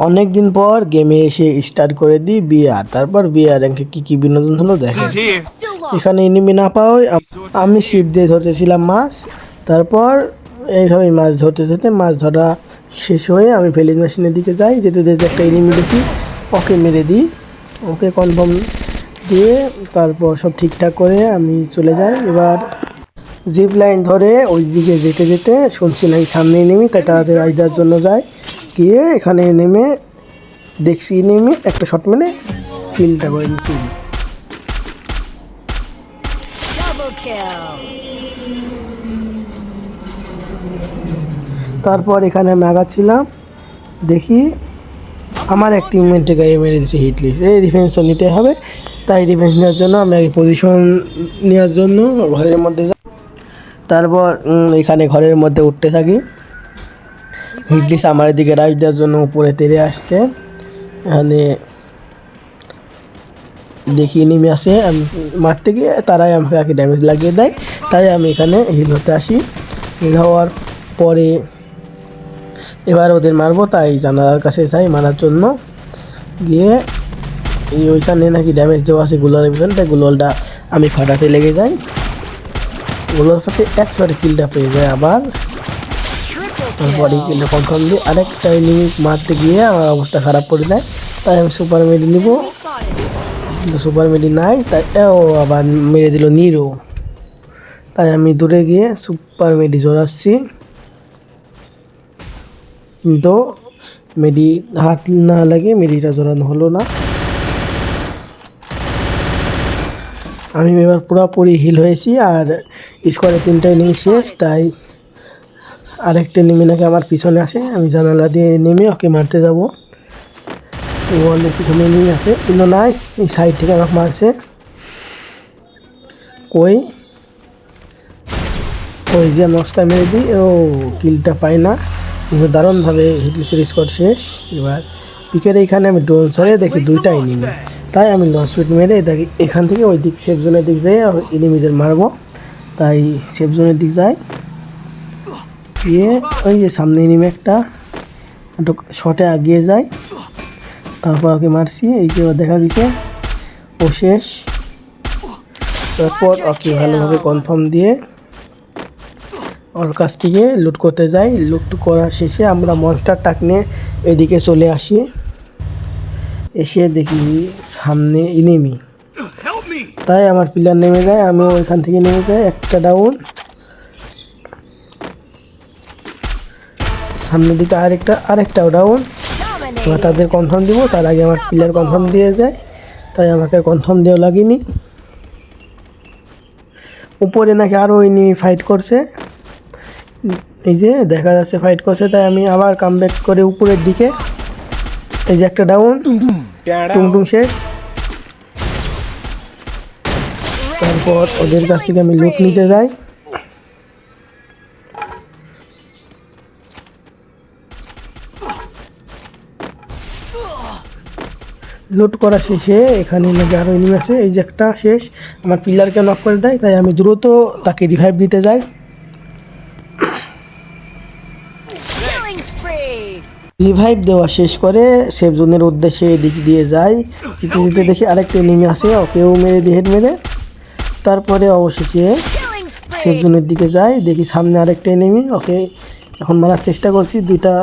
অনেক দিন পর গেমে এসে স্টার্ট করে দিই বিআর। তারপর বিআর র্যাঙ্কে কি বিনোদন হলো দেখেন। এখানে এনিমি না পাওয়ায় আমি ছিপ দিয়ে ধরতেছিলাম মাছ। তারপর এইভাবে মাছ ধরতে ধরতে মাছ ধরা শেষ হয়ে আমি ভেলিজ মেশিনের দিকে যাই। যেতে যেতে একটা এনিমি দেখি, ওকে মেরে দিই। ওকে কনফার্ম দিয়ে তারপর সব ঠিকঠাক করে আমি চলে যাই। এবার জিপ লাইন ধরে ওই দিকে যেতে যেতে শুনছি নাকি সামনে নেমে, তাই তাড়াতাড়ি আজ দেওয়ার জন্য যায়। গিয়ে এখানে নেমে দেখছি নেমে একটা শট মেরে কিলটা করে নিচ্ছি। তারপর এখানে আমি আগাচ্ছিলাম, দেখি আমার এক টিমমেটকে গায়ে মেরে দিচ্ছে হিটলিস। এই ডিফেন্সও নিতে হবে, তাই ডিফেন্স নেওয়ার জন্য আমি আগে পজিশন নেওয়ার জন্য ঘরের মধ্যে যাই। তারপর এখানে ঘরের মধ্যে উঠতে থাকি। হিটলিস আমার দিকে রাইজ দেওয়ার জন্য উপরে তেড়ে আসছে। এখানে দেখি নেমে আসে, আমি মারতে গিয়ে তারাই আমাকে আগে ড্যামেজ লাগিয়ে দেয়। তাই আমি এখানে হিল হতে আসি। হিল হওয়ার পরে এবার ওদের মারবো, তাই জানালার কাছে যাই মারার জন্য। গিয়ে ওইখানে নাকি ড্যামেজ দেওয়া আছে গুলোলের ভিতরে, তাই গুলোলটা আমি ফাটাতে লেগে যাই। গুলোল ফাটে একবারে কিলটা পেয়ে যায়। আবার তারপরে কিলটা কনফার্ম দিয়ে আরেকটা এনিমি মারতে গিয়ে আমার অবস্থা খারাপ করে দেয়। তাই আমি সুপার মেডি নিব, কিন্তু সুপার মেডি নাই। তাই ও আবার মেরে দিল নিরো। তাই আমি দূরে গিয়ে সুপার মেডি জোড়াচ্ছি, কিন্তু মেডি হাত না লাগে মেডিটা জোরানো হলো না। আমি এবার পুরোপুরি হিল হয়েছি আর স্কোয়ারে 3টা এনিমি শেষ। তাই আরেকটা নেমে নাকি আমার পিছনে আসে। আমি জানালা দিয়ে নেমে ওকে মারতে যাবো। ওয়ালের পিছনে এনিমি আছে, কিন্তু নাই, এই সাইড থেকে আমাকে মারছে। কই ওই যে মস্কার মেরে দিই, ও কিলটা পাই না, কিন্তু দারুণভাবে হিটলিসের স্কোয়াড শেষ। এবার পিকের এইখানে আমি ড্রোন ছাড়িয়ে দেখি 2টা এনিমি। তাই আমি লঞ্চ স্পিড মেরে দেখি এখান থেকে ওই দিক সেফ জোনের দিক যাই এনিমিদের মারবো। তাই সেফ জোনের দিক যাই, গিয়ে ওই যে সামনে এনিমি একটা শটে এগিয়ে যায়। তারপর ওকে মারছি, এই যে দেখা গেছে ও শেষ। তারপর ওকে ভালোভাবে কনফার্ম দিয়ে ওর কাছ থেকে লুট করতে যাই। লুট করা শেষে আমরা মনস্টার টাক নিয়ে এদিকে চলে আসি। এসে দেখি সামনে এনিমি, তাই আমার প্লেয়ার নেমে যায়, আমিও ওইখান থেকে নেমে যাই। একটা ডাউন, সামনের দিকে আরেকটাও ডাউন। এবার তাদের কনফার্ম দিব, তার আগে আমার প্লেয়ার কনফার্ম দিয়ে যায়, তাই আমাকে কনফার্ম দেওয়া লাগেনি। উপরে নাকি আরও এনিমি ফাইট করছে, এই যে দেখা যাচ্ছে ফাইট করছে। তাই আমি আবার কামব্যাক করে উপরের দিকে, এই যে একটা ডাউন, টুংটুং শেষ। তারপর ওদের কাছ থেকে আমি লুট নিতে যাই। লুট করা শেষে এখানে নাকি আরও এনিমি আছে, এই যে একটা শেষ। আমার পিলারকে নক করে দেয়, তাই আমি দ্রুত তাকে রিভাইভ দিতে যাই। রিভাইভ দেওয়া শেষ করে সেফ জোনের উদ্দেশ্যে এদিক দিয়ে যাই। যেতে যেতে দেখি আরেকটা এনিমি আসে, ওকেও মেরে দিয়ে হেড মেরে। তারপরে অবশেষে সেফ জোনের দিকে যাই, দেখি সামনে আরেকটা এনিমি, ওকে এখন মারার চেষ্টা করছি। 2টা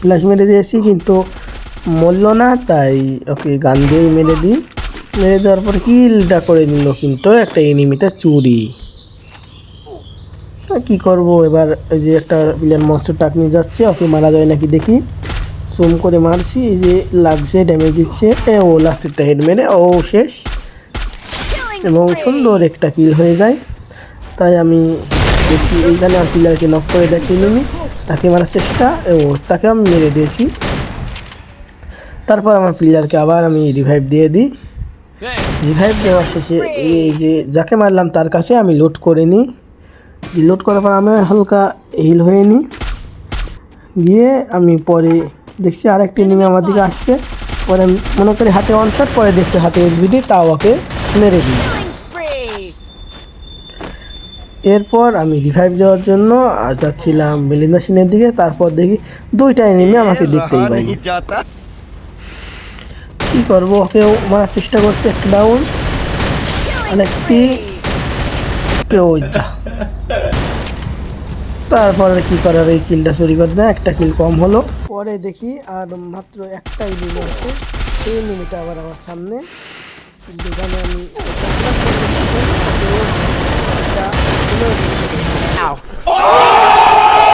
ফ্ল্যাশ মেরে দিয়েছি, কিন্তু মরল না, তাই ওকে গান দিয়েই মেরে দিই। মেরে দেওয়ার পর কিলটা করে নিল, কিন্তু একটা এনিমিটা চুরি। কী করবো এবার, ওই যে একটা প্লেয়ার মনস্টার টাক নিয়ে যাচ্ছে, ওকে মারা যায় নাকি দেখি। জুম করে মারছি, এই যে লাগছে, ড্যামেজ দিচ্ছে। ও লাস্টেরটা হেড মেরে ও শেষ, এবং সুন্দর একটা কিল হয়ে যায়। তাই আমি দেখছি এইখানে আর প্লেয়ারকে নক করে দেখি নিমি, তাকে মারার চেষ্টা, ও তাকে আমি মেরে দিয়েছি। তারপর আমার প্লেয়ারকে আবার আমি রিভাইভ দিয়ে দিই। রিভাইভ দেওয়ার শেষে এই যে যাকে মারলাম তার কাছে আমি লুট করে নিই। লুট করার পর আমি হালকা হিল হয়ে নিই। গিয়ে আমি পরে দেখছি আরেকটি এনিমি আমার দিকে আসছে। পরে আমি মনে করি হাতে ওয়ান শট, পরে দেখছি হাতে এসবিডি, তাও ওকে মেরে দিই। এরপর আমি রিভাইভ দেওয়ার জন্য যাচ্ছিলাম ভেলিজ মেশিনের দিকে। তারপর দেখি 2টা এনিমি আমাকে দেখতেই পাইনি। কি করবো, ওকেও মারার চেষ্টা করছে, একটা ডাউন আরেকটি কেউ যা। তারপরে কি করার, এই কিলটা চুরি করে দেয়, একটা কিল কম হলো। পরে দেখি আর মাত্র একটাই এনিমি আছে, সেই এনিমিটা আবার আমার সামনে, যেখানে আমি